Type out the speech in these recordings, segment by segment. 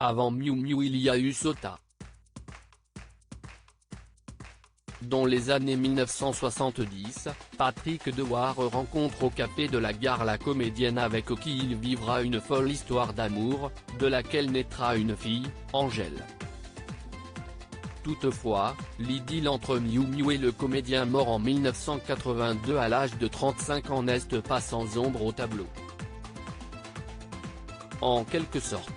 Avant Miu Miu il y a eu Sota. Dans les années 1970, Patrick Dewar rencontre au Café de la Gare la comédienne avec qui il vivra une folle histoire d'amour, de laquelle naîtra une fille, Angèle. Toutefois, l'idylle entre Miu Miu et le comédien mort en 1982 à l'âge de 35 ans n'est pas sans ombre au tableau. En quelque sorte.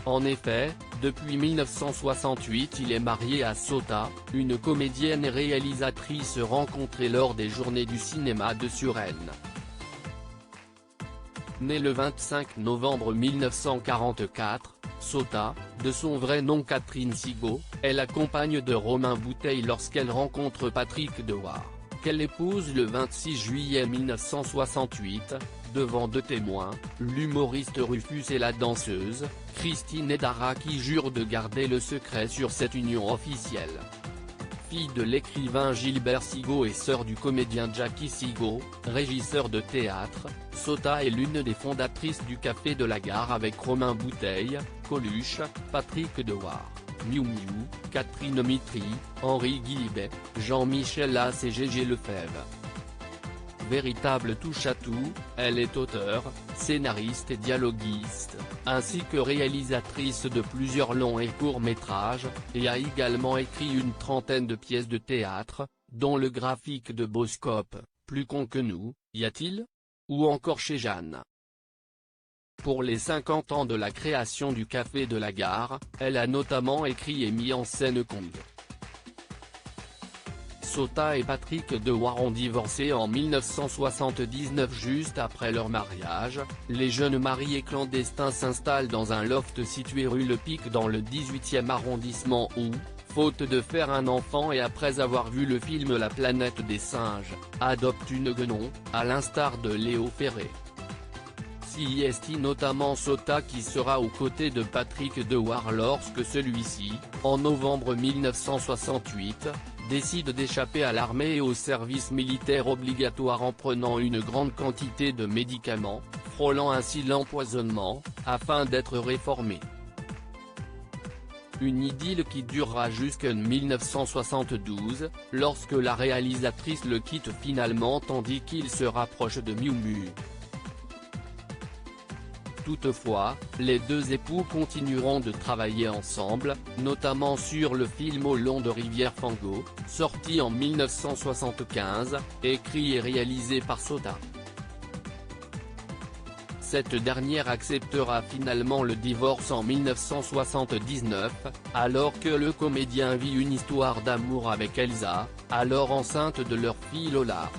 En effet, depuis 1968 il est marié à Sota, une comédienne et réalisatrice rencontrée lors des Journées du cinéma de Suresnes. Née le 25 novembre 1944, Sota, de son vrai nom Catherine Sigaud, est la compagne de Romain Bouteille lorsqu'elle rencontre Patrick Dewar, qu'elle épouse le 26 juillet 1968, devant deux témoins, l'humoriste Rufus et la danseuse, Christine Edara qui jurent de garder le secret sur cette union officielle. Fille de l'écrivain Gilbert Sigaud et sœur du comédien Jackie Sigaud, régisseur de théâtre, Sota est l'une des fondatrices du Café de la Gare avec Romain Bouteille, Coluche, Patrick Dewar, Miu Miu, Catherine Mitry, Henri Guilibet, Jean-Michel Haas et Gégé Lefebvre. Véritable touche-à-tout, elle est auteure, scénariste et dialoguiste, ainsi que réalisatrice de plusieurs longs et courts-métrages, et a également écrit une trentaine de pièces de théâtre, dont le graphique de Boscope, Plus con que nous, y a-t-il ? Ou encore chez Jeanne. Pour les 50 ans de la création du Café de la Gare, elle a notamment écrit et mis en scène Kong. Sota et Patrick Dewar ont divorcé en 1979 juste après leur mariage. Les jeunes mariés clandestins s'installent dans un loft situé rue Le Pic dans le 18e arrondissement où, faute de faire un enfant et après avoir vu le film La planète des singes, adoptent une guenon, à l'instar de Léo Ferré. CIST notamment Sota qui sera aux côtés de Patrick Dewar lorsque celui-ci, en novembre 1968, décide d'échapper à l'armée et au service militaire obligatoire en prenant une grande quantité de médicaments, frôlant ainsi l'empoisonnement, afin d'être réformé. Une idylle qui durera jusqu'en 1972, lorsque la réalisatrice le quitte finalement tandis qu'il se rapproche de Miu Miu. Toutefois, les deux époux continueront de travailler ensemble, notamment sur le film Au long de Rivière Fango, sorti en 1975, écrit et réalisé par Sota. Cette dernière acceptera finalement le divorce en 1979, alors que le comédien vit une histoire d'amour avec Elsa, alors enceinte de leur fille Lola.